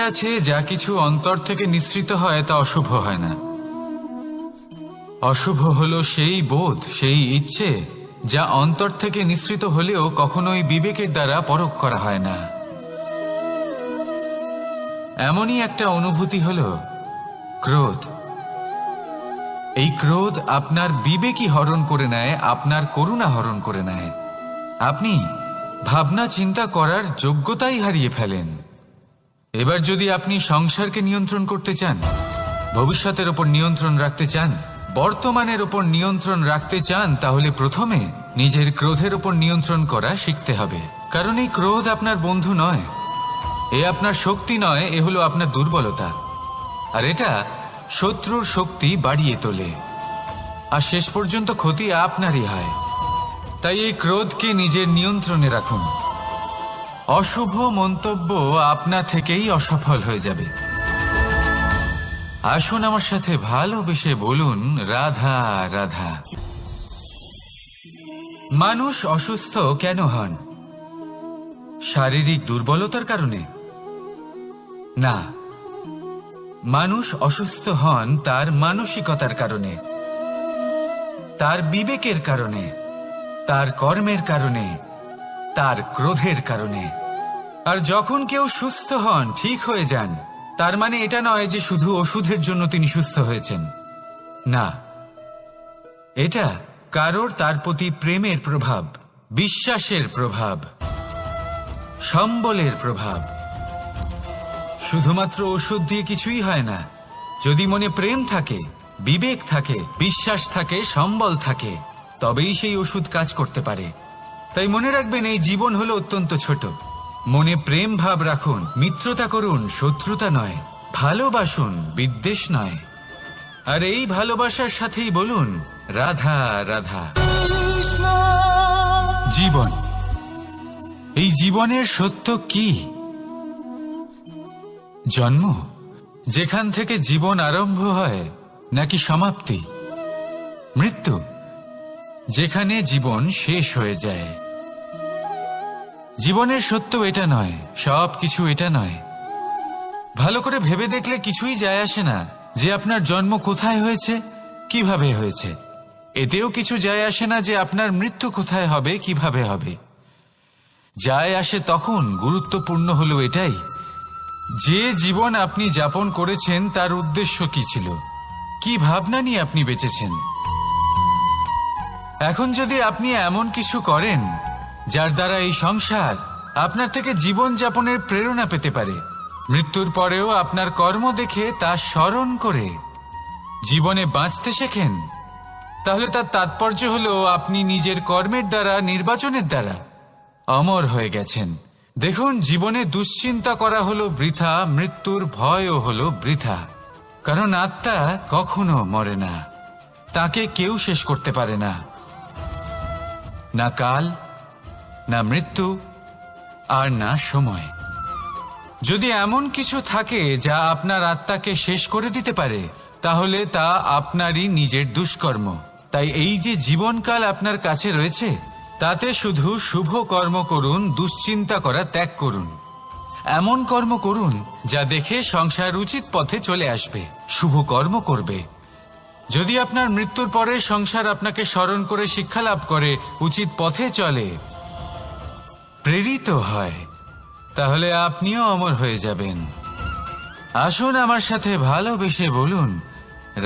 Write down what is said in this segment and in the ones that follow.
কথায় আছে, যা কিছু অন্তর থেকে নিঃসৃত হয় তা অশুভ হয় না। অশুভ হলো সেই বোধ, সেই ইচ্ছে যা অন্তর থেকে নিঃসৃত হলেও কখনোই বিবেকের দ্বারা পরখ করা হয় না। এমনই একটা অনুভূতি হলো ক্রোধ। এই ক্রোধ আপনার বিবেকই হরণ করে নেয়, আপনার করুণা হরণ করে নেয়। আপনি ভাবনা চিন্তা করার যোগ্যতাই হারিয়ে ফেলেন। এবার যদি আপনি সংসারকে নিয়ন্ত্রণ করতে চান, ভবিষ্যতের ওপর নিয়ন্ত্রণ রাখতে চান, বর্তমানের ওপর নিয়ন্ত্রণ রাখতে চান, তাহলে প্রথমে নিজের ক্রোধের ওপর নিয়ন্ত্রণ করা শিখতে হবে। কারণ এই ক্রোধ আপনার বন্ধু নয়, এ আপনার শক্তি নয়, এ হলো আপনার দুর্বলতা। আর এটা শত্রুর শক্তি বাড়িয়ে তোলে, আর শেষ পর্যন্ত ক্ষতি আপনারই হয়। তাই এই ক্রোধকে নিজের নিয়ন্ত্রণে রাখুন। অশুভ মন্তব্য আপনা থেকেই অসফল হয়ে যাবে। আসুন আমার সাথে ভালোবেসে বলুন, রাধা রাধা। মানুষ অসুস্থ কেন হন? শারীরিক দুর্বলতার কারণে না, মানুষ অসুস্থ হন তার মানসিকতার কারণে, তার বিবেকের কারণে, তার কর্মের কারণে, তার ক্রোধের কারণে। আর যখন কেউ সুস্থ হন, ঠিক হয়ে যান, তার মানে এটা নয় যে শুধু ওষুধের জন্য তিনি সুস্থ হয়েছেন। না, এটা কারোর তার প্রতি প্রেমের প্রভাব, বিশ্বাসের প্রভাব, সম্বলের প্রভাব। শুধুমাত্র ওষুধ দিয়ে কিছুই হয় না। যদি মনে প্রেম থাকে, বিবেক থাকে, বিশ্বাস থাকে, সম্বল থাকে, তবেই সেই ওষুধ কাজ করতে পারে। তাই মনে রাখবেন, এই জীবন হলো অত্যন্ত ছোট। মনে প্রেম ভাব রাখুন, মিত্রতা করুন, শত্রুতা নয়, ভালোবাসুন, বিদ্বেষ নয়। আর এই ভালোবাসার সাথেই বলুন, রাধা রাধা। জীবন, এই জীবনের সত্য কি? জন্ম, যেখান থেকে জীবন আরম্ভ হয়, নাকি সমাপ্তি? মৃত্যু, যেখানে জীবন শেষ হয়ে যায়। জীবনের সত্য এটা নয়, সবকিছু এটা নয়। ভালো করে ভেবে দেখলে কিছুই যায় আসে না যে আপনার জন্ম কোথায় হয়েছে, কিভাবে হয়েছে। এতেও কিছু যায় আসে না যে আপনার মৃত্যু কোথায় হবে, কিভাবে হবে। যায় আসে তখন, গুরুত্বপূর্ণ হলো এটাই যে জীবন আপনি যাপন করেছেন তার উদ্দেশ্য কি ছিল, কি ভাবনা নিয়ে আপনি বেঁচেছেন। এখন যদি আপনি এমন কিছু করেন যার দ্বারা এই সংসার আপনার থেকে জীবন যাপনের প্রেরণা পেতে পারে, মৃত্যুর পরেও আপনার কর্ম দেখে তা স্মরণ করে জীবনে বাঁচতে শেখেন, তাহলে তার তাৎপর্য হলো আপনি নিজের কর্মের দ্বারা, নির্বাচনের দ্বারা অমর হয়ে গেছেন। দেখুন, জীবনে দুশ্চিন্তা করা হলো বৃথা, মৃত্যুর ভয়ও হলো বৃথা। কারণ আত্মা কখনো মরে না, তাকে কেউ শেষ করতে পারে না। না কাল, না মৃত্যু, আর না সময়। যদি এমন কিছু থাকে যা আপনার আত্মাকে শেষ করে দিতে পারে, তাহলে তা আপনারই নিজের দুষ্কর্ম। তাই এই যে জীবনকাল আপনার কাছে রয়েছে, তাতে শুধু শুভ কর্ম করুন, দুশ্চিন্তা করা ত্যাগ করুন। এমন কর্ম করুন যা দেখে সংসার উচিত পথে চলে আসবে, শুভ কর্ম করবে। যদি আপনার মৃত্যুর পরে সংসার আপনাকে স্মরণ করে শিক্ষা লাভ করে, উচিত পথে চলে, প্রেরিত হয়, তাহলে আপনিও অমর হয়ে যাবেন। আসুন আমার সাথে ভালোবেসে বলুন,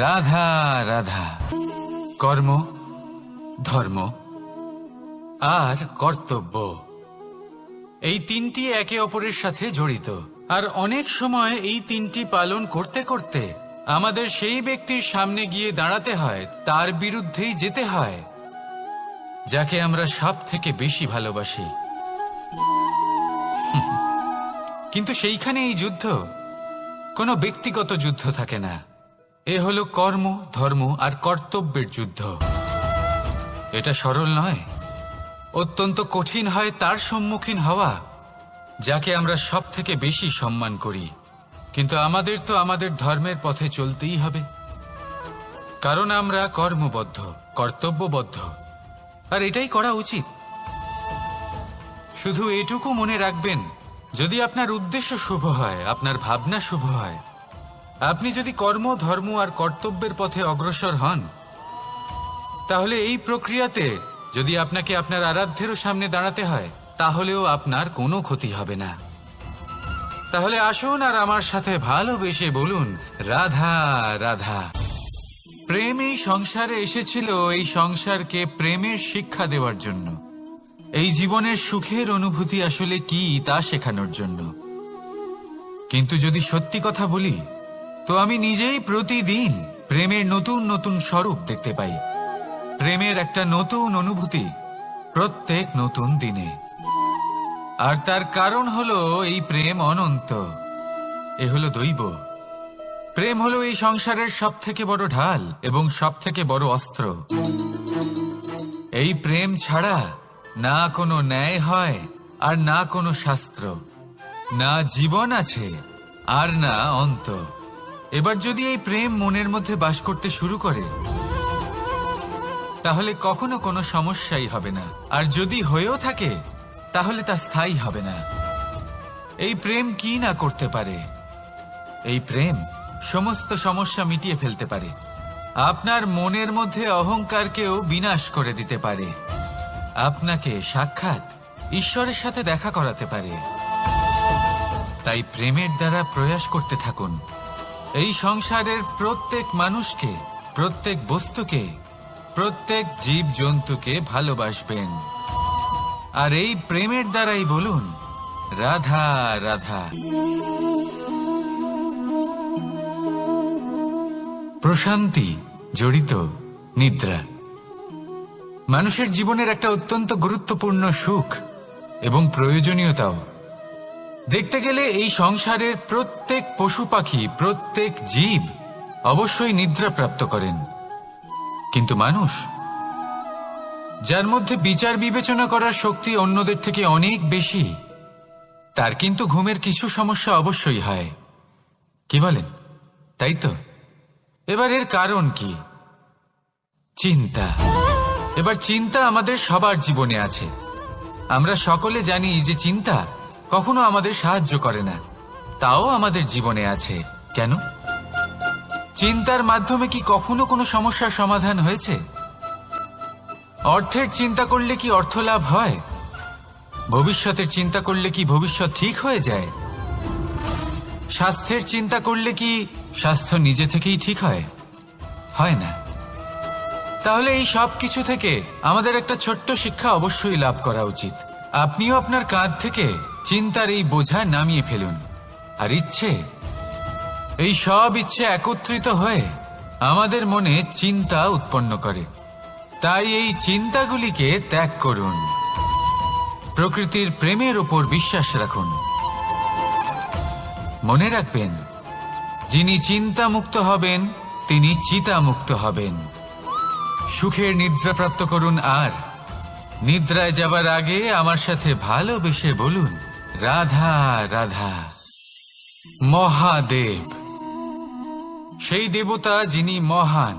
রাধা রাধা। কর্ম, ধর্ম আর কর্তব্য, এই তিনটি একে অপরের সাথে জড়িত। আর অনেক সময় এই তিনটি পালন করতে করতে আমাদের সেই ব্যক্তির সামনে গিয়ে দাঁড়াতে হয়, তার বিরুদ্ধেই যেতে হয়, যাকে আমরা সব থেকে বেশি ভালোবাসি। কিন্তু সেইখানে এই যুদ্ধ কোনো ব্যক্তিগত যুদ্ধ থাকে না, এ হলো কর্ম, ধর্ম আর কর্তব্যের যুদ্ধ। এটা সরল নয়, অত্যন্ত কঠিন হয় তার সম্মুখীন হওয়া যাকে আমরা সব থেকে বেশি সম্মান করি। কিন্তু আমাদের তো আমাদের ধর্মের পথে চলতেই হবে, কারণ আমরা কর্মবদ্ধ, কর্তব্যবদ্ধ, আর এটাই করা উচিত। শুধু এটুকু মনে রাখবেন, যদি আপনার উদ্দেশ্য শুভ হয়, আপনার ভাবনা শুভ হয়, আপনি যদি কর্ম, ধর্ম আর কর্তব্যের পথে অগ্রসর হন, তাহলে এই প্রক্রিয়াতে যদি আপনাকে আপনার আরাধ্যেরও সামনে দাঁড়াতে হয়, তাহলেও আপনার কোনো ক্ষতি হবে না। তাহলে আসুন আর আমার সাথে ভালোবেসে বলুন, রাধা রাধা। প্রেম এই সংসারে এসেছিল এই সংসারকে প্রেমের শিক্ষা দেওয়ার জন্য, এই জীবনের সুখের অনুভূতি আসলে কি তা শেখানোর জন্য। কিন্তু যদি সত্যি কথা বলি, তো আমি নিজেই প্রতিদিন প্রেমের নতুন নতুন স্বরূপ দেখতে পাই, প্রেমের একটা নতুন অনুভূতি প্রত্যেক নতুন দিনে। আর তার কারণ হলো এই প্রেম অনন্ত, এ হলো দৈব। প্রেম হলো এই সংসারের সব থেকে বড় ঢাল এবং সব থেকে বড় অস্ত্র। এই প্রেম ছাড়া না কোনো ন্যায় হয় আর না কোনো শাস্ত্র, না জীবন আছে আর না অন্ত। এবার যদি এই প্রেম মনের মধ্যে বাস করতে শুরু করে, তাহলে কখনো কোনো সমস্যাই হবে না, আর যদি হয়েও থাকে তাহলে তা স্থায়ী হবে না। এই প্রেম কি না করতে পারে? এই প্রেম সমস্ত সমস্যা মিটিয়ে ফেলতে পারে, আপনার মনের মধ্যে অহংকারকেও বিনাশ করে দিতে পারে, আপনাকে সাক্ষাৎ ঈশ্বরের সাথে দেখা করাতে পারে। তাই প্রেমের দ্বারা প্রয়াস করতে থাকুন, এই সংসারের প্রত্যেক মানুষকে, প্রত্যেক বস্তুকে, প্রত্যেক জীব জন্তুকে ভালোবাসবেন। আর এই প্রেমের দ্বারাই বলুন, রাধা রাধা। প্রশান্তি জড়িত নিদ্রা মানুষের জীবনের একটা অত্যন্ত গুরুত্বপূর্ণ সুখ এবং প্রয়োজনীয়তাও। দেখতে গেলে এই সংসারের প্রত্যেক পশু পাখি, প্রত্যেক জীব অবশ্যই নিদ্রা প্রাপ্ত করেন, কিন্তু মানুষ, যার মধ্যে বিচার বিবেচনা করার শক্তি অন্যদের থেকে অনেক বেশি, তার কিন্তু ঘুমের কিছু সমস্যা অবশ্যই হয়। কি বলেন? তাই তো। এবার এর কারণ কি? চিন্তা। এবার চিন্তা আমাদের সবার জীবনে আছে। আমরা সকলে জানি যে চিন্তা কখনো আমাদের সাহায্য করে না, তাও আমাদের জীবনে আছে। কেন? চিন্তার মাধ্যমে কি কখনো কোনো সমস্যার সমাধান হয়েছে? অর্থের চিন্তা করলে কি অর্থ লাভ হয়? ভবিষ্যতের চিন্তা করলে কি ভবিষ্যৎ ঠিক হয়ে যায়? স্বাস্থ্যের চিন্তা করলে কি স্বাস্থ্য নিজে থেকেই ঠিক হয়? হয় না। তাহলে এই সব কিছু থেকে আমাদের একটা ছোট্ট শিক্ষা অবশ্যই লাভ করা উচিত। আপনিও আপনার কাঁধ থেকে চিন্তার এই বোঝা নামিয়ে ফেলুন। আর ইচ্ছে, এই সব ইচ্ছে একত্রিত হয়ে আমাদের মনে চিন্তা উৎপন্ন করে। তাই এই চিন্তাগুলিকে ত্যাগ করুন, প্রকৃতির প্রেমের ওপর বিশ্বাস রাখুন। মনে রাখবেন, যিনি চিন্তা মুক্ত হবেন তিনি চিতা মুক্ত হবেন। সুখের নিদ্রা প্রাপ্ত করুন, আর নিদ্রায় যাবার আগে আমার সাথে ভালোবেসে বলুন, রাধা রাধা। মহাদেব সেই দেবতা যিনি মহান,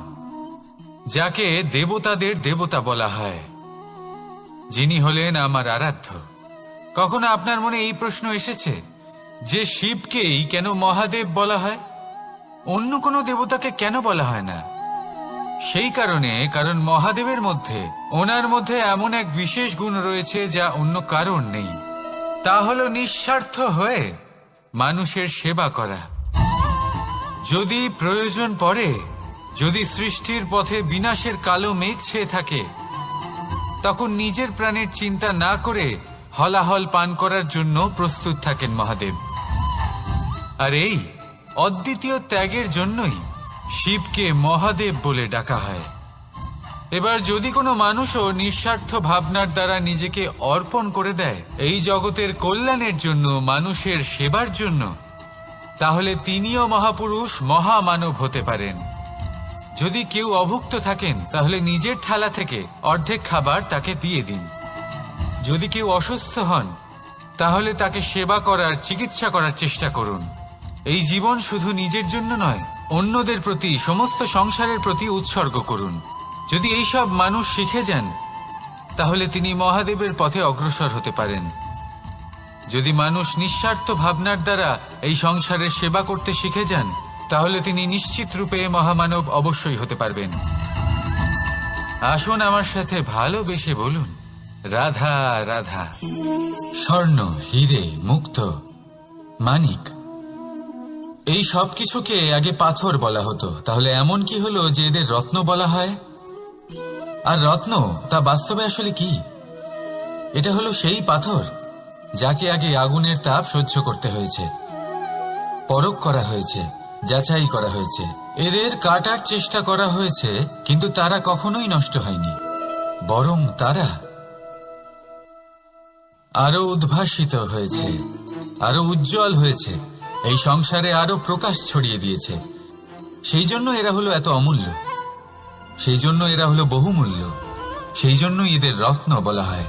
যাকে দেবতাদের দেবতা বলা হয়, যিনি হলেন আমার আরাধ্য। কখনো আপনার মনে এই প্রশ্ন এসেছে যে শিবকেই কেন মহাদেব বলা হয়, অন্য কোনো দেবতাকে কেন বলা হয় না? সেই কারণ মহাদেবের মধ্যে, ওনার মধ্যে এমন এক বিশেষ গুণ রয়েছে যা অন্য কারণ নেই। তা হলো নিঃস্বার্থ হয়ে মানুষের সেবা করা। যদি প্রয়োজন পড়ে, যদি সৃষ্টির পথে বিনাশের কালো মেঘ ছেয়ে থাকে, তখন নিজের প্রাণের চিন্তা না করে হলাহল পান করার জন্য প্রস্তুত থাকেন মহাদেব। আর এই অদ্বিতীয় ত্যাগের জন্যই শিবকে মহাদেব বলে ডাকা হয়। এবার যদি কোনো মানুষও নিঃস্বার্থ ভাবনার দ্বারা নিজেকে অর্পণ করে দেয় এই জগতের কল্যাণের জন্য, মানুষের সেবার জন্য, তাহলে তিনিও মহাপুরুষ, মহামানব হতে পারেন। যদি কেউ অভুক্ত থাকেন, তাহলে নিজের থালা থেকে অর্ধেক খাবার তাকে দিয়ে দিন। যদি কেউ অসুস্থ হন, তাহলে তাকে সেবা করার, চিকিৎসা করার চেষ্টা করুন। এই জীবন শুধু নিজের জন্য নয়, অন্যদের প্রতি, সমস্ত সংসারের প্রতি উৎসর্গ করুন। যদি এই সব মানুষ শিখে যান, তাহলে তিনি মহাদেবের পথে অগ্রসর হতে পারেন। যদি মানুষ নিঃস্বার্থ ভাবনার দ্বারা এই সংসারের সেবা করতে শিখে যান, তাহলে তিনি নিশ্চিত রূপে মহামানব অবশ্যই হতে পারবেন। আসুন আমার সাথে ভালোবেসে বলুন, রাধা রাধা। স্বর্ণ, হিরে, মুক্ত, মানিক, এই সব কিছুকে আগে পাথর বলা হতো। তাহলে এমন কি হলো যে এদের রত্ন বলা হয়? আর রত্ন তা বাস্তবে আসলে কি? এটা হলো সেই পাথর যাকে আগে আগুনের তাপ সহ্য করতে হয়েছে, পরখ করা হয়েছে, যাচাই করা হয়েছে, এদের কাটার চেষ্টা করা হয়েছে, কিন্তু তারা কখনোই নষ্ট হয়নি, বরং তারা আরো উদ্ভাসিত হয়েছে, আরো উজ্জ্বল হয়েছে, এই সংসারে আরো প্রকাশ ছড়িয়ে দিয়েছে। সেই জন্য এরা হলো এত অমূল্য, সেই জন্য এরা হলো বহুমূল্য, সেই জন্য এদের রত্ন বলা হয়।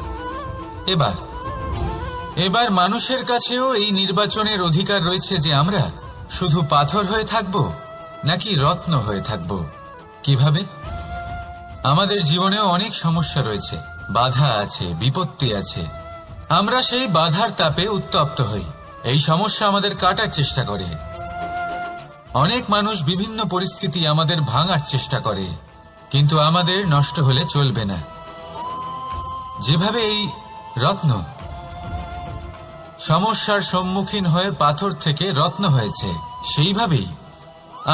এবার মানুষের কাছেও এই নির্বাচনের অধিকার রয়েছে যে আমরা শুধু পাথর হয়ে থাকব নাকি রত্ন হয়ে থাকব। কিভাবে? আমাদের জীবনেও অনেক সমস্যা রয়েছে, বাধা আছে, বিপত্তি আছে। আমরা সেই বাধার তাপে উত্তপ্ত হই, এই সমস্যা আমাদের কাটার চেষ্টা করে। অনেক মানুষ বিভিন্ন পরিস্থিতি আমাদের ভাঙার চেষ্টা করে, কিন্তু আমাদের নষ্ট হলে চলবে না। যেভাবে এই রত্ন সমস্যার সম্মুখীন হয়ে পাথর থেকে রত্ন হয়েছে, সেইভাবেই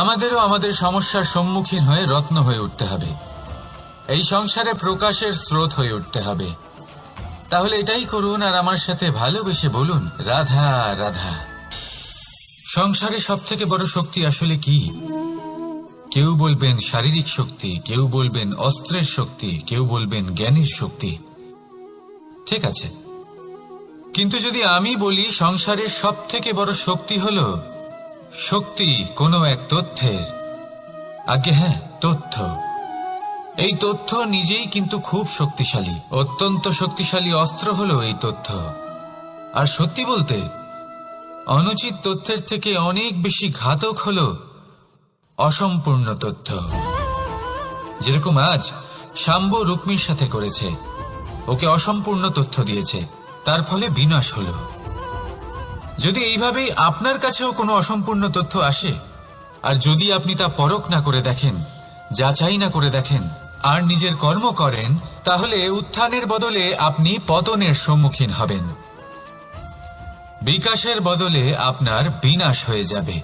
আমাদেরও আমাদের সমস্যার সম্মুখীন হয়ে রত্ন হয়ে উঠতে হবে, এই সংসারে প্রকাশের স্রোত হয়ে উঠতে হবে। তাহলে এটাই করুন আর আমার সাথে ভালোবেসে বলুন, রাধা রাধা। সংসারে সব থেকে বড় শক্তি আসলে কি? কেউ বলবেন শারীরিক শক্তি, কেউ বলবেন অস্ত্রের শক্তি, কেউ বলবেন জ্ঞানের শক্তি। ঠিক আছে, কিন্তু যদি আমি বলি সংসারের সব থেকে বড় শক্তি হলো শক্তি কোনো এক তথ্যের, আগে হ্যাঁ, তথ্য। এই তথ্য নিজেই কিন্তু খুব শক্তিশালী, অত্যন্ত শক্তিশালী অস্ত্র হলো এই তথ্য। আর সত্যি বলতে অনুচিত তথ্যের থেকে অনেক বেশি ঘাতক হলো অসম্পূর্ণ তথ্য। যেরকম আজ শাম্ব রুক্মির সাথে করেছে, ওকে অসম্পূর্ণ তথ্য দিয়েছে, তার ফলে বিনাশ হলো। যদি এইভাবেই আপনার কাছেও কোনো অসম্পূর্ণ তথ্য আসে, আর যদি আপনি তা পরখ না করে দেখেন, যাচাই না করে দেখেন, আর নিজের কর্ম করেন, তাহলে উত্থানের বদলে আপনি পতনের সম্মুখীন হবেন, বিকাশের বদলে আপনার বিনাশ হয়ে যাবে।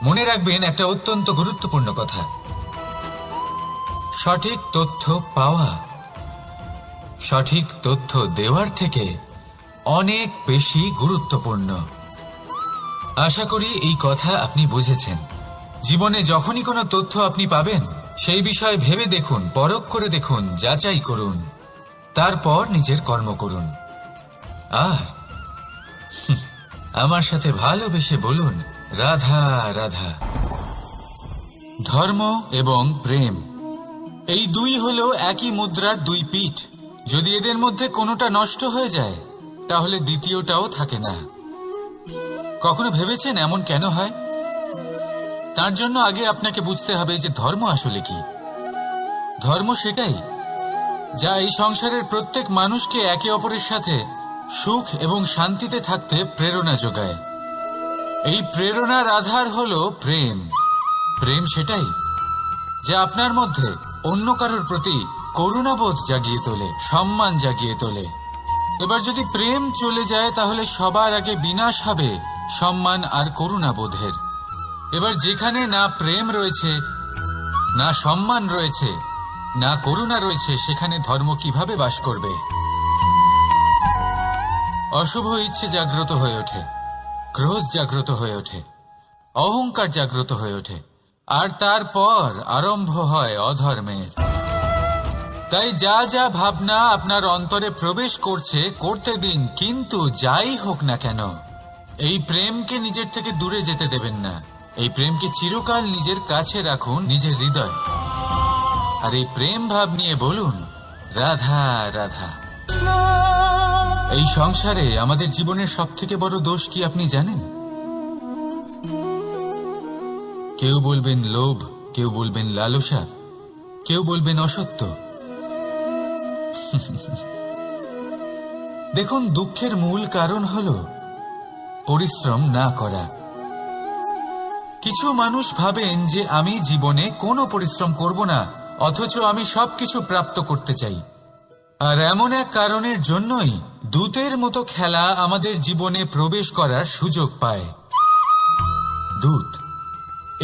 মনে রাখবেন একটা অত্যন্ত গুরুত্বপূর্ণ কথা, সঠিক তথ্য পাওয়া সঠিক তথ্য দেওয়ার থেকে অনেক বেশি গুরুত্বপূর্ণ। আশা করি এই কথা আপনি বুঝেছেন। জীবনে যখনই কোনো তথ্য আপনি পাবেন, সেই বিষয়ে ভেবে দেখুন, পরখ করে দেখুন, যাচাই করুন, তারপর নিজের কর্ম করুন। আর আমার সাথে ভালোবেসে বলুন, রাধা রাধা। ধর্ম এবং প্রেম, এই দুই হলো একই মুদ্রার দুই পিঠ। যদি এদের মধ্যে কোনোটা নষ্ট হয়ে যায়, তাহলে দ্বিতীয়টাও থাকে না। কখনো ভেবেছেন এমন কেন হয়? তার জন্য আগে আপনাকে বুঝতে হবে যে ধর্ম আসলে কি। ধর্ম সেটাই যা এই সংসারের প্রত্যেক মানুষকে একে অপরের সাথে সুখ এবং শান্তিতে থাকতে প্রেরণা যোগায়। এই প্রেরণার আধার হলো প্রেম। প্রেম সেটাই যা আপনার মধ্যে অন্য কারোর প্রতি করুণাবোধ জাগিয়ে তোলে, সম্মান জাগিয়ে তোলে। এবার যদি প্রেম চলে যায়, তাহলে সবার আগে বিনাশ হবে সম্মান আর করুণাবোধের। এবার যেখানে না প্রেম রয়েছে, না সম্মান রয়েছে, না করুণা রয়েছে, সেখানে ধর্ম কিভাবে বাস করবে? অশুভ ইচ্ছে জাগ্রত হয়ে ওঠে, ক্রোধ জাগ্রত হয়ে ওঠে, অহংকার জাগ্রত হয়ে ওঠে, আর তারপর আরম্ভ হয় অধর্মের। তাই যা যা ভাবনা আপনার অন্তরে প্রবেশ করছে, করতে দিন, কিন্তু যাই হোক না কেন, এই প্রেমকে নিজের থেকে দূরে যেতে দেবেন না। এই প্রেমকে চিরকাল নিজের কাছে রাখুন, নিজের হৃদয়। আর এই প্রেম ভাব নিয়ে বলুন, রাধা রাধা। এই সংসারে আমাদের জীবনের সব থেকে বড় দোষ কি আপনি জানেন? কেউ বলবেন লোভ, কেউ বলবেন লালসা, কেউ বলবেন অসত্য। দেখুন, দুঃখের মূল কারণ হলো পরিশ্রম না করা। কিছু মানুষ ভাবেন যে আমি জীবনে কোনো পরিশ্রম করব না, অথচ আমি সবকিছু প্রাপ্ত করতে চাই। আর এমন এক কারণের জন্যই দূতের মতো খেলা আমাদের জীবনে প্রবেশ করার সুযোগ পায়। দূত,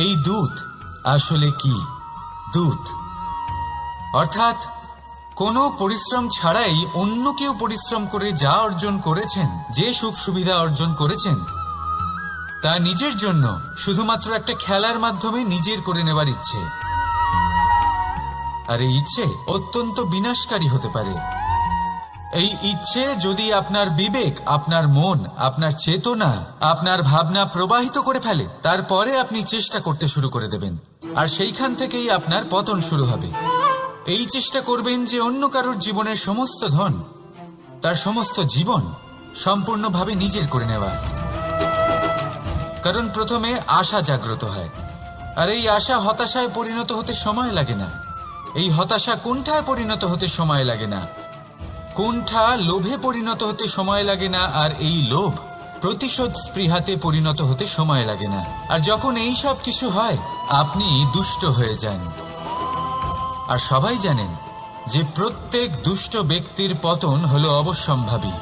এই দূত আসলে কি? দূত অর্থাৎ কোনো পরিশ্রম ছাড়াই অন্য কেউ পরিশ্রম করে যা অর্জন করেছেন, যে সুখ সুবিধা অর্জন করেছেন, তা নিজের জন্য শুধুমাত্র একটা খেলার মাধ্যমে নিজের করে নেবার ইচ্ছে। আর এই ইচ্ছে অত্যন্ত বিনাশকারী হতে পারে। এই ইচ্ছে যদি আপনার বিবেক, আপনার মন, আপনার চেতনা, আপনার ভাবনা প্রবাহিত করে ফেলে, তারপরে আপনি চেষ্টা করতে শুরু করে দেবেন, আর সেইখান থেকেই আপনার পতন শুরু হবে। এই চেষ্টা করবেন যে অন্য কারোর জীবনের সমস্ত ধন, তার সমস্ত জীবন সম্পূর্ণভাবে নিজের করে নেওয়ার। কারণ প্রথমে আশা জাগ্রত হয়, আর এই আশা হতাশায় পরিণত হতে সময় লাগে না। এই হতাশা কুণ্ঠায় পরিণত হতে সময় লাগে না, কুণ্ঠা লোভে পরিণত হতে সময় লাগে না, আর এই লোভ প্রতিশোধ স্পৃহাতে পরিণত হতে সময় লাগে না। আর যখন এই সব কিছু হয়, আপনি দুষ্ট হয়ে যান। আর সবাই জানেন যে প্রত্যেক দুষ্ট ব্যক্তির পতন হলো অবশ্যম্ভাবী।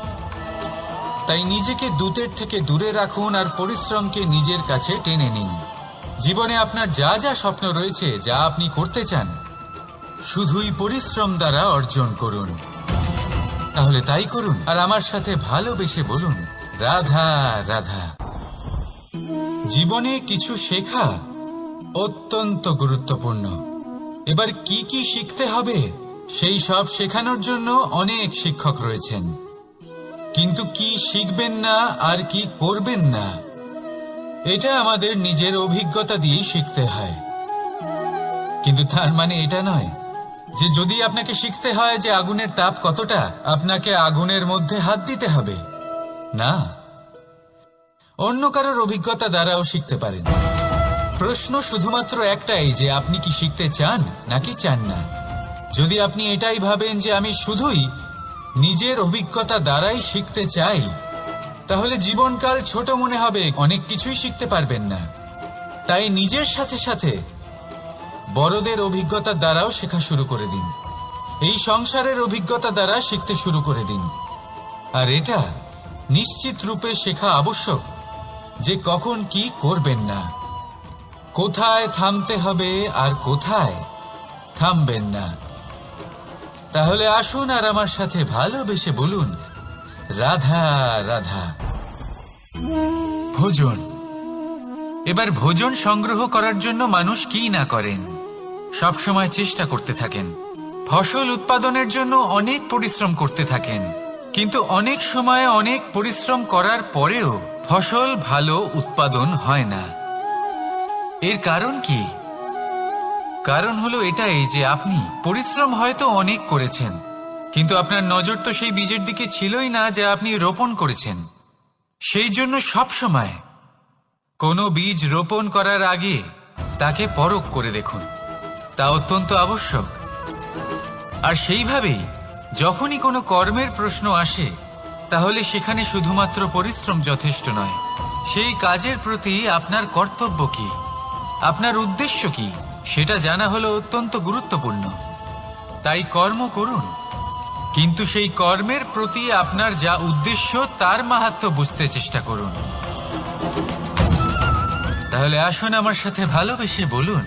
তাই নিজেকে দূতের থেকে দূরে রাখুন আর পরিশ্রমকে নিজের কাছে টেনে নিন। জীবনে আপনার যা যা স্বপ্ন রয়েছে, যা আপনি করতে চান, শুধুই পরিশ্রম দ্বারা অর্জন করুন। তাহলে তাই করুন, আর আমার সাথে ভালোবেসে বলুন, রাধা রাধা। জীবনে কিছু শেখা অত্যন্ত গুরুত্বপূর্ণ। এবার কি কি শিখতে হবে, সেই সব শেখানোর জন্য অনেক শিক্ষক রয়েছেন। কিন্তু কি শিখবেন না আর কি করবেন না, এটা আমাদের নিজের অভিজ্ঞতা দিয়েই শিখতে হয়। কিন্তু তার মানে এটা নয় যে যদি আপনাকে শিখতে হয় যে আগুনের তাপ কতটা, আপনাকে আগুনের মধ্যে হাত দিতে হবে। না, অন্য কারোর অভিজ্ঞতা দ্বারাও শিখতে পারেন। প্রশ্ন শুধুমাত্র একটাই যে আপনি কি শিখতে চান নাকি চান না। যদি আপনি এটাই ভাবেন যে আমি শুধুই নিজের অভিজ্ঞতা দ্বারাই শিখতে চাই, তাহলে জীবনকাল ছোট মনে হবে, অনেক কিছুই শিখতে পারবেন না। তাই নিজের সাথে সাথে বড়দের অভিজ্ঞতা দ্বারাও শেখা শুরু করে দিন। এই সংসারের অভিজ্ঞতা দ্বারা শিখতে শুরু করে দিন। আর এটা নিশ্চিত রূপে শেখা আবশ্যক যে কখন কি করবেন না, কোথায় থামতে হবে আর কোথায় থামবেন না। তাহলে আসুন আর আমার সাথে ভালোবেসে বলুন, রাধা রাধা। ভোজন। এবার ভোজন সংগ্রহ করার জন্য মানুষ কি না করেন, সব সময় চেষ্টা করতে থাকেন। ফসল উৎপাদনের জন্য অনেক পরিশ্রম করতে থাকেন, কিন্তু অনেক সময় অনেক পরিশ্রম করার পরেও ফসল ভালো উৎপাদন হয় না। এর কারণ কি? কারণ হলো এটাই যে আপনি পরিশ্রম হয়তো অনেক করেছেন, কিন্তু আপনার নজর তো সেই বীজের দিকে ছিলই না যা আপনি রোপণ করেছেন। সেই জন্য সব সময় কোনো বীজ রোপণ করার আগে তাকে পরখ করে দেখুন, তা অত্যন্ত আবশ্যক। আর সেইভাবেই যখনই কোনো কর্মের প্রশ্ন আসে, তাহলে সেখানে শুধুমাত্র পরিশ্রম যথেষ্ট নয়। সেই কাজের প্রতি আপনার কর্তব্য কি, আপনার উদ্দেশ্য কি, সেটা জানা হলো অত্যন্ত গুরুত্বপূর্ণ। তাই কর্ম করুন, কিন্তু সেই কর্মের প্রতি আপনার যা উদ্দেশ্য তার মাহাত্ম্য বুঝতে চেষ্টা করুন। তাহলে আসুন আমার সাথে ভালোবেসে বলুন,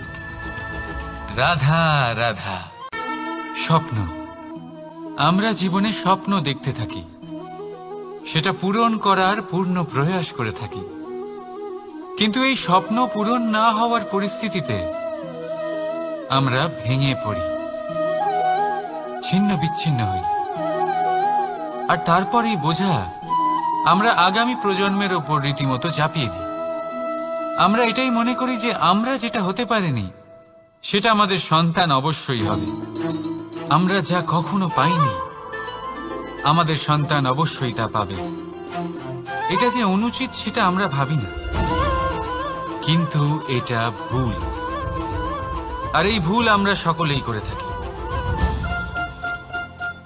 রাধা রাধা। স্বপ্ন। আমরা জীবনে স্বপ্ন দেখতে থাকি, সেটা পূরণ করার পূর্ণ প্রয়াস করে থাকি। কিন্তু এই স্বপ্ন পূরণ না হওয়ার পরিস্থিতিতে আমরা ভেঙে পড়ি, ছিন্ন বিচ্ছিন্ন হই। আর তারপরেই বোঝা আমরা আগামী প্রজন্মের ওপর রীতিমতো চাপিয়ে দিই। আমরা এটাই মনে করি যে আমরা যেটা হতে পারিনি সেটা আমাদের সন্তান অবশ্যই হবে। আমরা যা কখনো পাইনি আমাদের সন্তান অবশ্যই তা পাবে। এটা যে অনুচিত সেটা আমরা ভাবি না, কিন্তু এটা ভুল। আর এই ভুল আমরা সকলেই করে থাকি।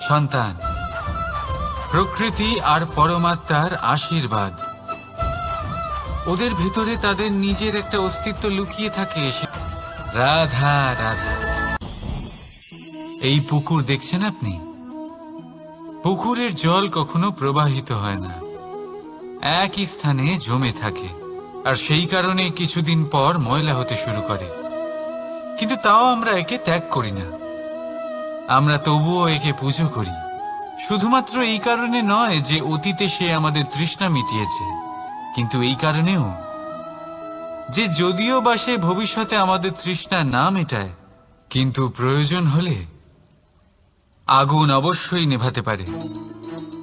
সন্তান প্রকৃতি আর পরমাত্মার আশীর্বাদ। ওদের ভেতরে তাদের নিজের একটা অস্তিত্ব লুকিয়ে থাকে। রাধা রাধা। এই পুকুর দেখছেন আপনি? পুকুরের জল কখনো প্রবাহিত হয় না, একই স্থানে জমে থাকে, আর সেই কারণে কিছুদিন পর ময়লা হতে শুরু করে। কিন্তু তাও আমরা একে ত্যাগ করি না, আমরা তবুও একে পুজো করি। শুধুমাত্র এই কারণে নয় যে অতীতে সে আমাদের তৃষ্ণা মিটিয়েছে, কিন্তু এই কারণেও যে যদিও বা সে ভবিষ্যতে আমাদের তৃষ্ণা না মেটায়, কিন্তু প্রয়োজন হলে আগুন অবশ্যই নেভাতে পারে।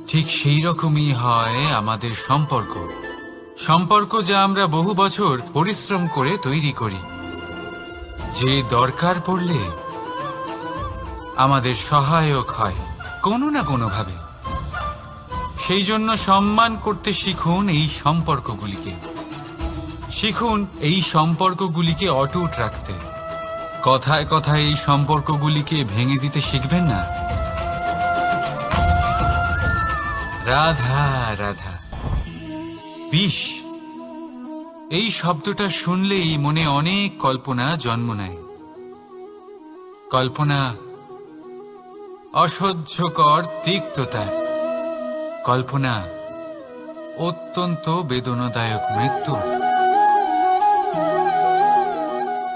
ঠিক সেই রকমই হয় আমাদের সম্পর্ক, যা আমরা বহু বছর পরিশ্রম করে তৈরি করি, যে দরকার পড়লে আমাদের সহায়ক হয় কোনো না কোনোভাবে। সেই জন্য সম্মান করতে শিখুন এই সম্পর্কগুলিকে, শিখুন এই সম্পর্কগুলিকে অটুট রাখতে। কথায় কথায় এই সম্পর্কগুলিকে ভেঙে দিতে শিখবেন না। রাধা রাধা। বিষ, এই শব্দটা শুনলেই মনে অনেক কল্পনা জন্ম নেয়। কল্পনা অসহ্যকর তিক্ততা, কল্পনা অত্যন্ত বেদনাদায়ক মৃত্যু।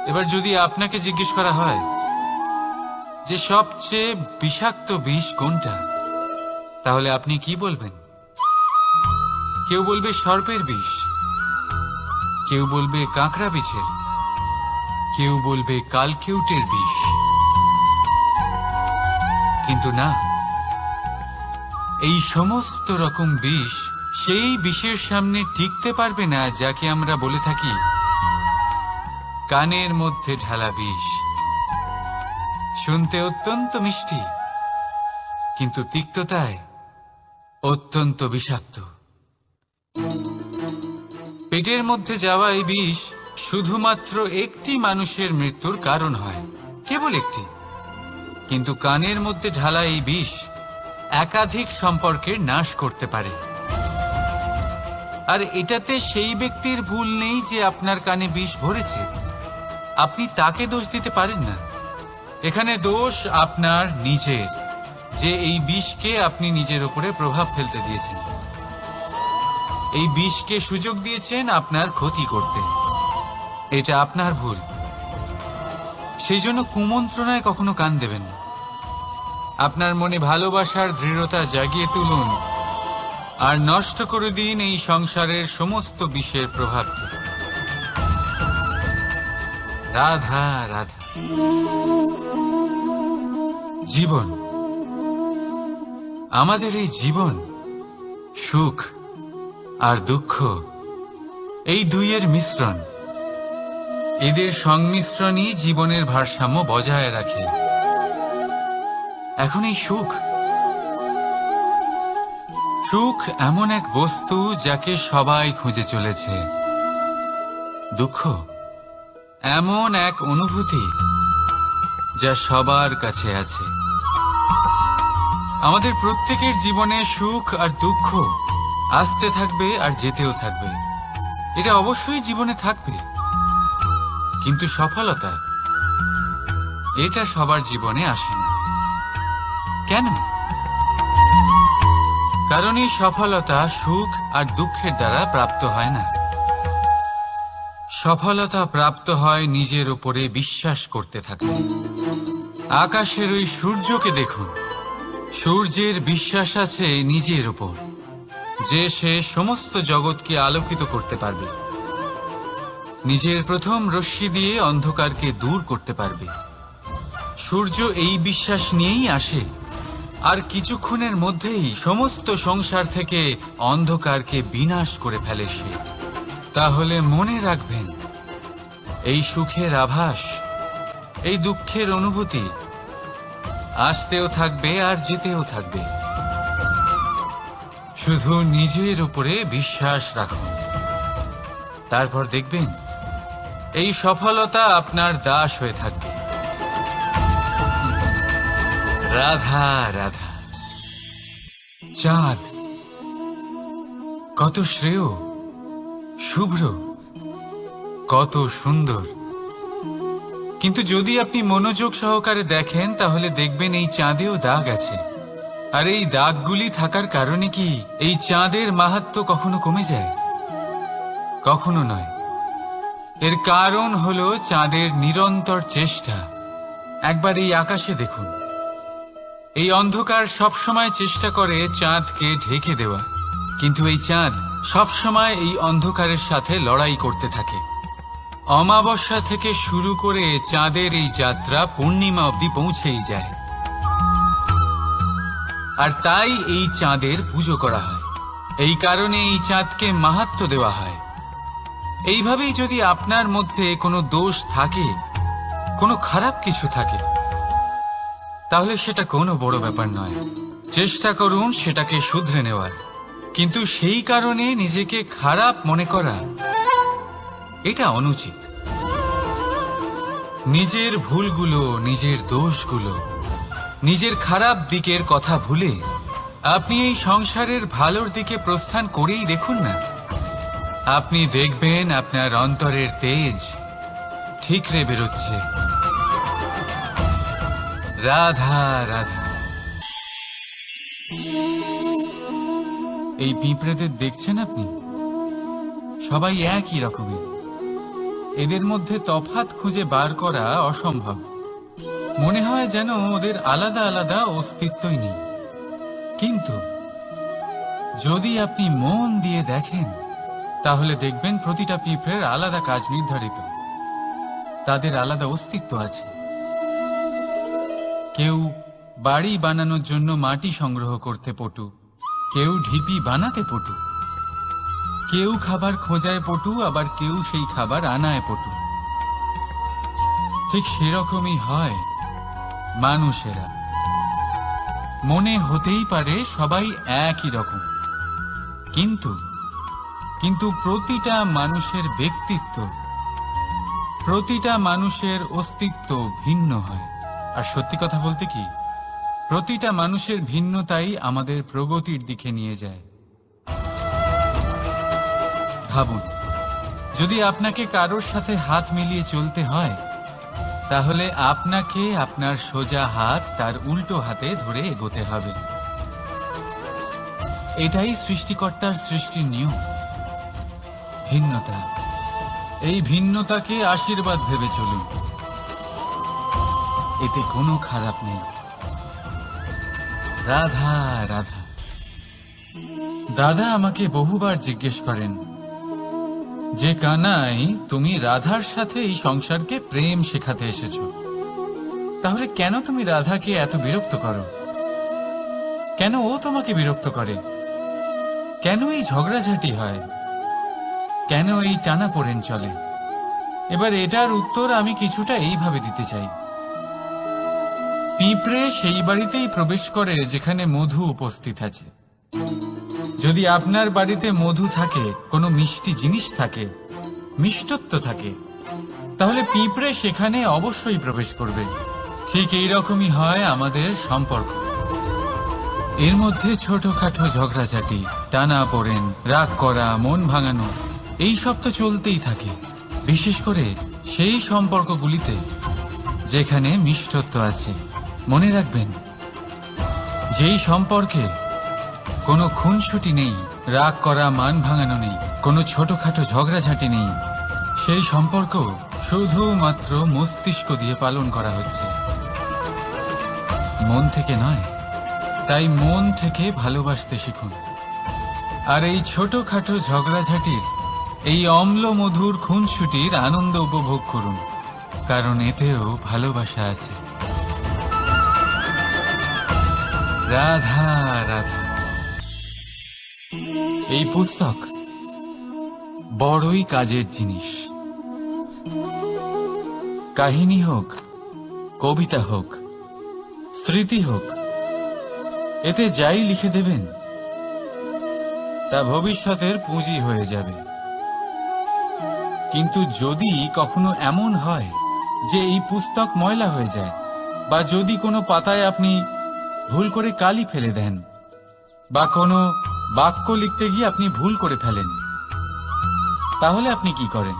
এবার যদি আপনাকে জিজ্ঞেস করা হয় যে সবচেয়ে বিষাক্ত বিষ কোনটা, তাহলে আপনি কি বলবেন? কেউ বলবে সর্পের বিষ, কেউ বলবে কাঁকড়া বিছের, কেউ বলবে কালকেউটের বিষ। কিন্তু না, এই সমস্ত রকম বিষ সেই বিষের সামনে টিকতে পারবে না যাকে আমরা বলে থাকি কানের মধ্যে ঢালা বিষ। শুনতে অত্যন্ত মিষ্টি, কিন্তু তিক্ততায় অত্যন্ত বিষাক্ত। পেটের মধ্যে যাওয়া এই বিষ শুধুমাত্র একটি মানুষের মৃত্যুর কারণ হয়, কেবল একটি। কিন্তু কানের মধ্যে ঢালা এই বিষ একাধিক সম্পর্কের নাশ করতে পারে। আর এটাতে সেই ব্যক্তির ভুল নেই যে আপনার কানে বিষ ভরেছে, আপনি তাকে দোষ দিতে পারেন না। এখানে দোষ আপনার নিজের, যে এই বিষকে আপনি নিজের উপরে প্রভাব ফেলতে দিয়েছেন, এই বিষকে সুযোগ দিয়েছেন আপনার ক্ষতি করতে। এটা আপনার ভুল। সেই জন্য কুমন্ত্রণায় কখনো কান দেবেন না। আপনার মনে ভালোবাসার দৃঢ়তা জাগিয়ে তুলুন আর নষ্ট করে দিন এই সংসারের সমস্ত বিষের প্রভাবকে। রাধা রাধা। জীবন, আমাদের এই জীবন, সুখ আর দুঃখ, এই দুইয়ের মিশ্রণ। এদের সংমিশ্রণই জীবনের ভারসাম্য বজায় রাখে। এখন এই সুখ, সুখ এমন এক বস্তু যাকে সবাই খুঁজে চলেছে। দুঃখ এমন এক অনুভূতি যা সবার কাছে আছে। আমাদের প্রত্যেকের জীবনে সুখ আর দুঃখ আসতে থাকবে আর যেতেও থাকবে, এটা অবশ্যই জীবনে থাকবে। কিন্তু সফলতা, এটা সবার জীবনে আসে না। কেন? কারণ এই সফলতা সুখ আর দুঃখের দ্বারা প্রাপ্ত হয় না। সফলতা প্রাপ্ত হয় নিজের উপরে বিশ্বাস করতে থাকলে। আকাশের ওই সূর্যকে দেখুন, সূর্যের বিশ্বাস আছে নিজের উপর যে সে সমস্ত জগৎকে আলোকিত করতে পারবে, নিজের প্রথম রশ্মি দিয়ে অন্ধকারকে দূর করতে পারবে। সূর্য এই বিশ্বাস নিয়েই আসে, আর কিছুক্ষণের মধ্যেই সমস্ত সংসার থেকে অন্ধকারকে বিনাশ করে ফেলে সে। তাহলে মনে রাখবেন, এই সুখের আভাস, এই দুঃখের অনুভূতি আসতেও থাকবে আর যেতেও থাকবে। শুধু নিজের উপরে বিশ্বাস রাখুন, তারপর দেখবেন এই সফলতা আপনার দাস হয়ে থাকবে। রাধা রাধা। চাঁদ কত শ্রেয়, শুভ্র, কত সুন্দর। কিন্তু যদি আপনি মনোযোগ সহকারে দেখেন তাহলে দেখবেন এই চাঁদেও দাগ আছে। আর এই দাগগুলি থাকার কারণে কি এই চাঁদের মাহাত্ম্য কখনো কমে যায়? কখনো নয়। এর কারণ হলো চাঁদের নিরন্তর চেষ্টা। একবার এই আকাশে দেখুন, এই অন্ধকার সবসময় চেষ্টা করে চাঁদকে ঢেকে দেওয়া, কিন্তু এই চাঁদ সবসময় এই অন্ধকারের সাথে লড়াই করতে থাকে। অমাবস্যা থেকে শুরু করে চাঁদের এই যাত্রা পূর্ণিমা অবধি পৌঁছেই যায়। আর তাই এই চাঁদের পুজো করা হয়, এই কারণে এই চাঁদকে মাহাত্ম্য দেওয়া হয়। এইভাবেই যদি আপনার মধ্যে কোনো দোষ থাকে, কোনো খারাপ কিছু থাকে, তাহলে সেটা কোনো বড় ব্যাপার নয়। চেষ্টা করুন সেটাকে শুধরে নেওয়ার, কিন্তু সেই কারণে নিজেকে খারাপ মনে করা এটা অনুচিত। নিজের ভুলগুলো, নিজের দোষগুলো, নিজের খারাপ দিকের কথা ভুলে আপনি এই সংসারের ভালোর দিকে প্রস্থান করেই দেখুন না। আপনি দেখবেন আপনার অন্তরের তেজ ঠিকরে বেরোচ্ছে। রাধা রাধা। এই পিঁপড়েদের দেখছেন আপনি? সবাই একই রকমের। এদের মধ্যে তফাৎ খুঁজে বার করা অসম্ভব। মনে হয় যেন ওদের আলাদা আলাদা অস্তিত্বই নেই। কিন্তু যদি আপনি মন দিয়ে দেখেন তাহলে দেখবেন প্রতিটা পিঁপড়ের আলাদা কাজ নির্ধারিত, তাদের আলাদা অস্তিত্ব আছে। কেউ বাড়ি বানানোর জন্য মাটি সংগ্রহ করতে পটু, কেউ ঢিপি বানাতে পটু, কেউ খাবার খোঁজায় পটু, আবার কেউ সেই খাবার আনায় পটু। ঠিক সেরকমই হয় মানুষেরা। মনে হতেই পারে সবাই একই রকম, কিন্তু প্রতিটা মানুষের ব্যক্তিত্ব, প্রতিটা মানুষের অস্তিত্ব ভিন্ন হয়। আর সত্যি কথা বলতে কি, প্রতিটা মানুষের ভিন্নতাই আমাদের প্রগতির দিকে নিয়ে যায়। ভাবুন, যদি আপনাকে কারোর সাথে হাত মিলিয়ে চলতে হয়, তাহলে আপনাকে আপনার সোজা হাত তার উল্টো হাতে ধরে এগোতে হবে। এটাই সৃষ্টিকর্তার সৃষ্টির নিয়ম। ভিন্নতা, এই ভিন্নতাকে আশীর্বাদ ভেবে চলুন, এতে কোনো খারাপ নেই। রাধা রাধা। দাদা আমাকে বহুবার জিজ্ঞেস করেন যে কানাই, তুমি রাধার সাথে এই সংসারকে প্রেম শেখাতে এসেছো, তাহলে কেন তুমি রাধাকে এত বিরক্ত করো? কেন ও তোমাকে বিরক্ত করে? কেন এই ঝগড়াঝাটি হয়? কেন এই টানাপোড়েন চলে? এবার এটার উত্তর আমি কিছুটা এইভাবে দিতে চাই। পিঁপড়ে সেই বাড়িতেই প্রবেশ করে যেখানে মধু উপস্থিত আছে। যদি আপনার বাড়িতে মধু থাকে, কোনো মিষ্টি জিনিস থাকে, মিষ্টত্ব থাকে, তাহলে পিঁপড়ে সেখানে অবশ্যই প্রবেশ করবে। ঠিক এইরকমই হয় আমাদের সম্পর্ক। এর মধ্যে ছোটখাটো ঝগড়াঝাটি, টানাপোড়েন, রাগ করা, মন ভাঙানো, এই সব তো চলতেই থাকে। বিশেষ করে সেই সম্পর্কগুলিতে যেখানে মিষ্টত্ব আছে। মনে রাখবেন, যেই সম্পর্কে কোনো খুনসুটি নেই, রাগ করা, মান ভাঙানো নেই, কোনো ছোটখাটো ঝগড়াঝাটি নেই, সেই সম্পর্ক শুধুমাত্র মস্তিষ্ক দিয়ে পালন করা হচ্ছে, মন থেকে নয়। তাই মন থেকে ভালোবাসতে শিখুন। আর এই ছোটখাটো ঝগড়াঝাটির, এই অম্ল মধুর খুনসুটির আনন্দ উপভোগ করুন, কারণ এতেও ভালোবাসা আছে। রাধা রাধা। এই পুস্তক বড়ই কাজের জিনিস। কাহিনী হোক, কবিতা হোক, স্মৃতি হোক, এতে যাই লিখে দেবেন তা ভবিষ্যতের পুঁজি হয়ে যাবে। কিন্তু যদি কখনো এমন হয় যে এই পুস্তক ময়লা হয়ে যায়, বা যদি কোনো পাতায় আপনি ভুল করে কালি ফেলে দেন, বা কোনো বাক্য লিখতে গিয়ে আপনি ভুল করে ফেলেন, তাহলে আপনি কি করেন?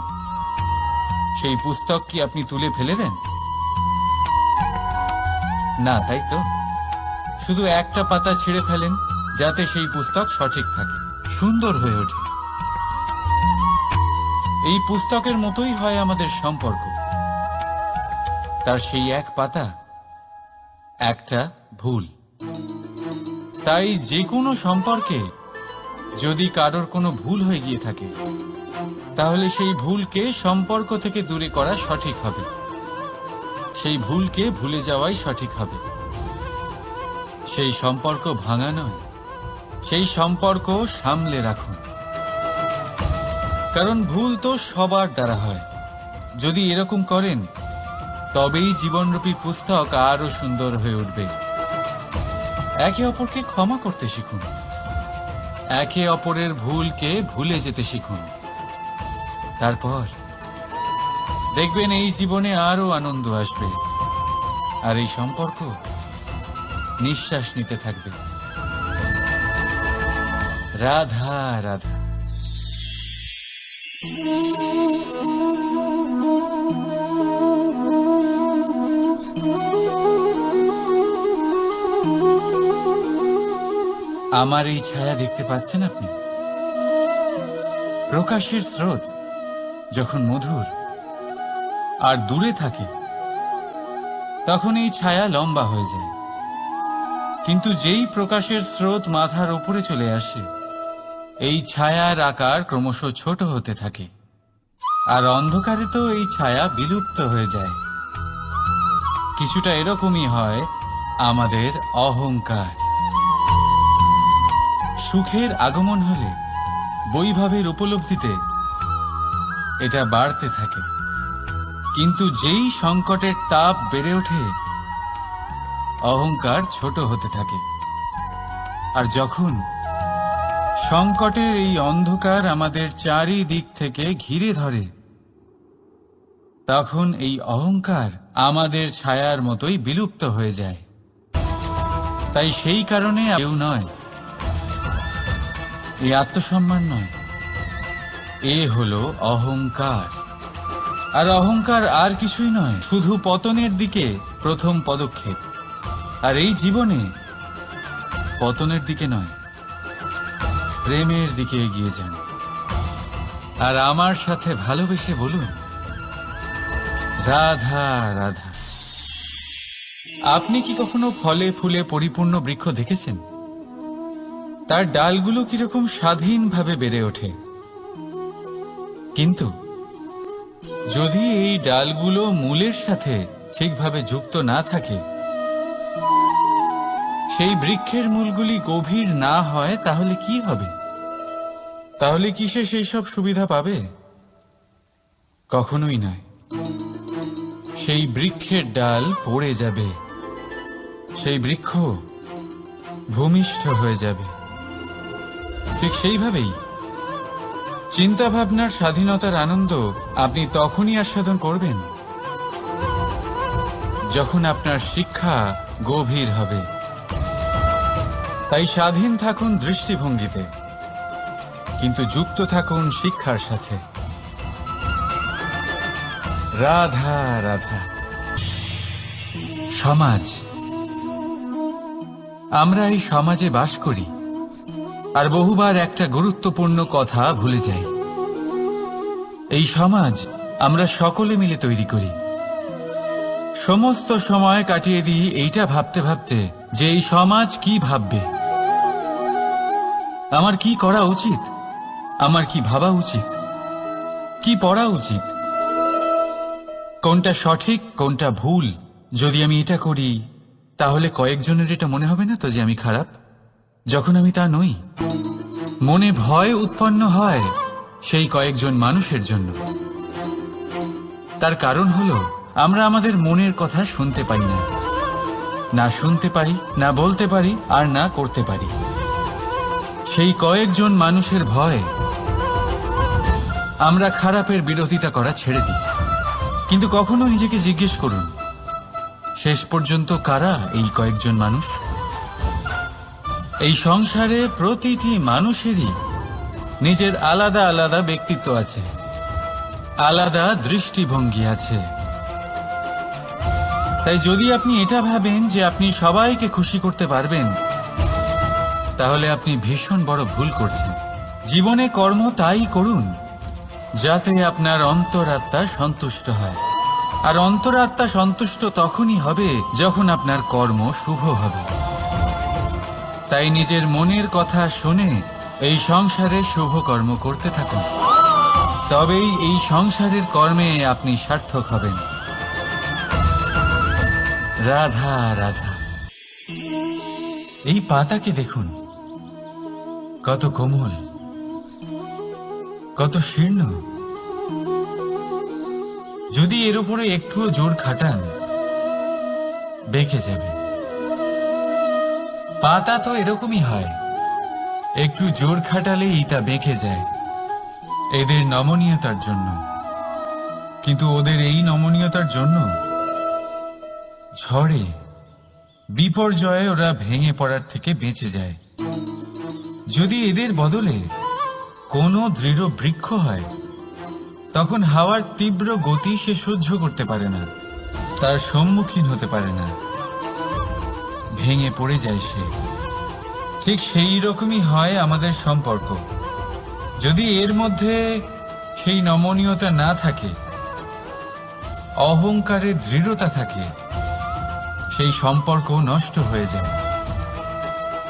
সেই পুস্তক কি আপনি তুলে ফেলে দেন? না, তাই তো। শুধু একটা পাতা ছিঁড়ে ফেলেন যাতে সেই পুস্তক সঠিক থাকে, সুন্দর হয়ে ওঠে। এই পুস্তকের মতোই হয় আমাদের সম্পর্ক। তার সেই এক পাতা, একটা ভুল। তাই যে কোনো সম্পর্কে যদি কারোর কোনো ভুল হয়ে গিয়ে থাকে, তাহলে সেই ভুলকে সম্পর্ক থেকে দূরে করা সঠিক হবে। সেই ভুলকে ভুলে যাওয়াই সঠিক হবে। সেই সম্পর্ক ভাঙা নয়, সেই সম্পর্ক সামলে রাখুন। কারণ ভুল তো সবার দ্বারা হয়। যদি এরকম করেন, তবেই জীবনরূপী পুস্তক আরো সুন্দর হয়ে উঠবে। একে অপরকে ক্ষমা করতে শিখুন, একে অপরের ভুলকে ভুলে যেতে শিখুন। তারপর দেখবেন এই জীবনে আরো আনন্দ আসবে, আর এই সম্পর্ক নিঃশ্বাস নিতে থাকবে। রাধা রাধা। আমার এই ছায়া দেখতে পাচ্ছেন আপনি? প্রকাশের স্রোত যখন মধুর আর দূরে থাকে, তখন এই ছায়া লম্বা হয়ে যায়। কিন্তু যেই প্রকাশের স্রোত মাথার উপরে চলে আসে, এই ছায়ার আকার ক্রমশ ছোট হতে থাকে, আর অন্ধকারে তো এই ছায়া বিলুপ্ত হয়ে যায়। কিছুটা এরকমই হয় আমাদের অহংকার। সুখের আগমন হলে, বৈভবের উপলব্ধিতে এটা বাড়তে থাকে। কিন্তু যেই সংকটের তাপ বেড়ে ওঠে, অহংকার ছোট হতে থাকে। আর যখন সংকটের এই অন্ধকার আমাদের চারিদিক থেকে ঘিরে ধরে, তখন এই অহংকার আমাদের ছায়ার মতোই বিলুপ্ত হয়ে যায়। তাই সেই কারণে কেউ নয়, এই আত্মসম্মান নয়, এ হলো অহংকার। আর অহংকার আর কিছুই নয়, শুধু পতনের দিকে প্রথম পদক্ষেপ। আর এই জীবনে পতনের দিকে নয়, প্রেমের দিকে এগিয়ে যান। আর আমার সাথে ভালোবেসে বলুন, রাধা রাধা। আপনি কি কখনো ফলে ফুলে পরিপূর্ণ বৃক্ষ দেখেছেন? তার ডালগুলো কিরকম স্বাধীনভাবে বেড়ে ওঠে। কিন্তু যদি এই ডালগুলো মূলের সাথে ঠিকভাবে যুক্ত না থাকে, সেই বৃক্ষের মূলগুলি গভীর না হয়, তাহলে কি হবে? তাহলে কি সে সেই সব সুবিধা পাবে? কখনোই নয়। সেই বৃক্ষের ডাল পড়ে যাবে, সেই বৃক্ষ ভূমিষ্ঠ হয়ে যাবে। ঠিক সেইভাবেই চিন্তাভাবনার স্বাধীনতার আনন্দ আপনি তখনই আস্বাদন করবেন, যখন আপনার শিক্ষা গভীর হবে। তাই স্বাধীন থাকুন দৃষ্টিভঙ্গিতে, কিন্তু যুক্ত থাকুন শিক্ষার সাথে। রাধা রাধা। সমাজ, আমরা এই সমাজে বাস করি, আর বহুবার একটা গুরুত্বপূর্ণ কথা ভুলে যাই। এই সমাজ আমরা সকলে মিলে তৈরি করি। সমস্ত সময় কাটিয়ে দিই এইটা ভাবতে ভাবতে যে এই সমাজ কি ভাববে, আমার কি করা উচিত, আমার কি ভাবা উচিত, কি পড়া উচিত, কোনটা সঠিক কোনটা ভুল। যদি আমি এটা করি, তাহলে কয়েকজনের এটা মনে হবে না তো যে আমি খারাপ, যখন আমি তা নই। মনে ভয় উৎপন্ন হয় সেই কয়েকজন মানুষের জন্য। তার কারণ হলো, আমরা আমাদের মনের কথা শুনতে পাই না, না শুনতে পারি, না বলতে পারি, আর না করতে পারি। সেই কয়েকজন মানুষের ভয় আমরা খারাপের বিরোধিতা করা ছেড়ে দিই। কিন্তু কখনো নিজেকে জিজ্ঞেস করুন, শেষ পর্যন্ত কারা এই কয়েকজন মানুষ? এই সংসারে প্রতিটি মানুষেরই নিজের আলাদা আলাদা ব্যক্তিত্ব আছে, আলাদা দৃষ্টিভঙ্গি আছে। তাই যদি আপনি এটা ভাবেন যে আপনি সবাইকে খুশি করতে পারবেন, তাহলে আপনি ভীষণ বড় ভুল করছেন। জীবনে কর্ম তাই করুন যাতে আপনার অন্তরাত্মা সন্তুষ্ট হয়, আর অন্তরাত্মা সন্তুষ্ট তখনই হবে যখন আপনার কর্ম শুভ হবে। তাই নিজের মনের কথা শুনে এই সংসারে শুভ কর্ম করতে থাকুন, তবেই এই সংসারের কর্মে আপনি সার্থক হবেন। রাধা রাধা। এই পাতাকে দেখুন, কত কোমল, কত শীর্ণ। যদি এর উপরে একটুও জোর খাটান, বেঁকে যাবে। পাতা তো এরকমই হয়, একটু জোর খাটালেই তা বেঁকে যায় এদের নমনীয়তার জন্য। কিন্তু ওদের এই নমনীয়তার জন্য ঝড়ে, বিপর্যয়ে ওরা ভেঙে পড়ার থেকে বেঁচে যায়। যদি এদের বদলে কোনো দৃঢ় বৃক্ষ হয়, তখন হাওয়ার তীব্র গতি সে সহ্য করতে পারে না, তার সম্মুখীন হতে পারে না, ভেঙে পড়ে যায় সে। ঠিক সেই রকমই হয় আমাদের সম্পর্ক। যদি এর মধ্যে সেই নমনীয়তা না থাকে, অহংকারের দৃঢ়তা থাকে, সেই সম্পর্ক নষ্ট হয়ে যায়।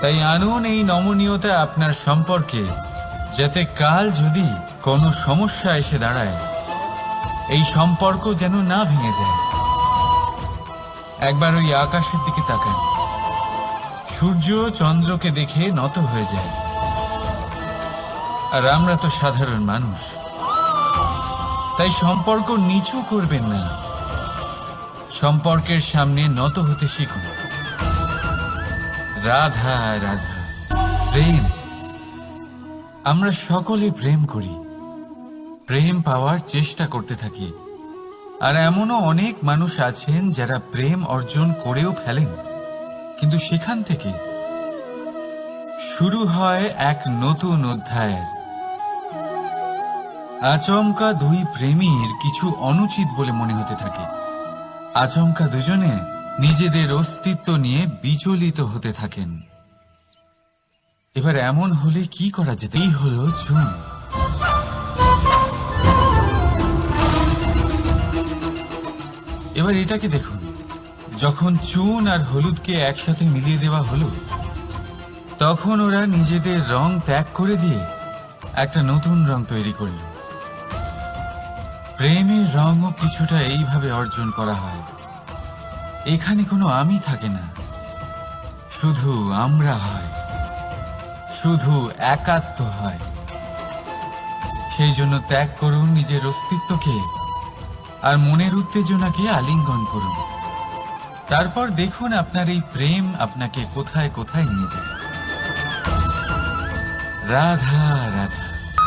তাই আনুন এই নমনীয়তা আপনার সম্পর্কে, যাতে কাল যদি কোনো সমস্যা এসে দাঁড়ায়, এই সম্পর্ক যেন না ভেঙে যায়। একবার ওই আকাশের দিকে তাকান, সূর্য চন্দ্রকে দেখে নত হয়ে যায়, আর আমরা তো সাধারণ মানুষ। তাই সম্পর্ক নিচু করবেন না, সম্পর্কের সামনে নত হতে শিখুন। রাধা রাধা। প্রেম, আমরা সকলে প্রেম করি, প্রেম পাওয়ার চেষ্টা করতে থাকি। আর এমনও অনেক মানুষ আছেন যারা প্রেম অর্জন করেও ফেলেন, কিন্তু সেখান থেকে শুরু হয় এক নতুন অধ্যায়ের। আচমকা দুই প্রেমীর কিছু অনুচিত বলে মনে হতে থাকে, আচমকা দুজনে নিজেদের অস্তিত্ব নিয়ে বিচলিত হতে থাকেন। এবার এমন হলে কি করা যেত? এই হলো চুন। এবার এটাকে দেখুন, যখন চুন আর হলুদকে একসাথে মিলিয়ে দেওয়া হলো, তখন ওরা নিজেদের রং ত্যাগ করে দিয়ে একটা নতুন রং তৈরি করল। প্রেমের রঙও কিছুটা এইভাবে অর্জন করা হয়। এখানে কোনো আমি থাকে না, শুধু আমরা হয়, শুধু একাত্ম হয়। সেই জন্য ত্যাগ করুন নিজের অস্তিত্বকে, আর মনের উত্তেজনাকে আলিঙ্গন করুন। তারপর দেখুন আপনার এই প্রেম আপনাকে কোথায় কোথায় নিয়ে যায়। রাধা রাধা।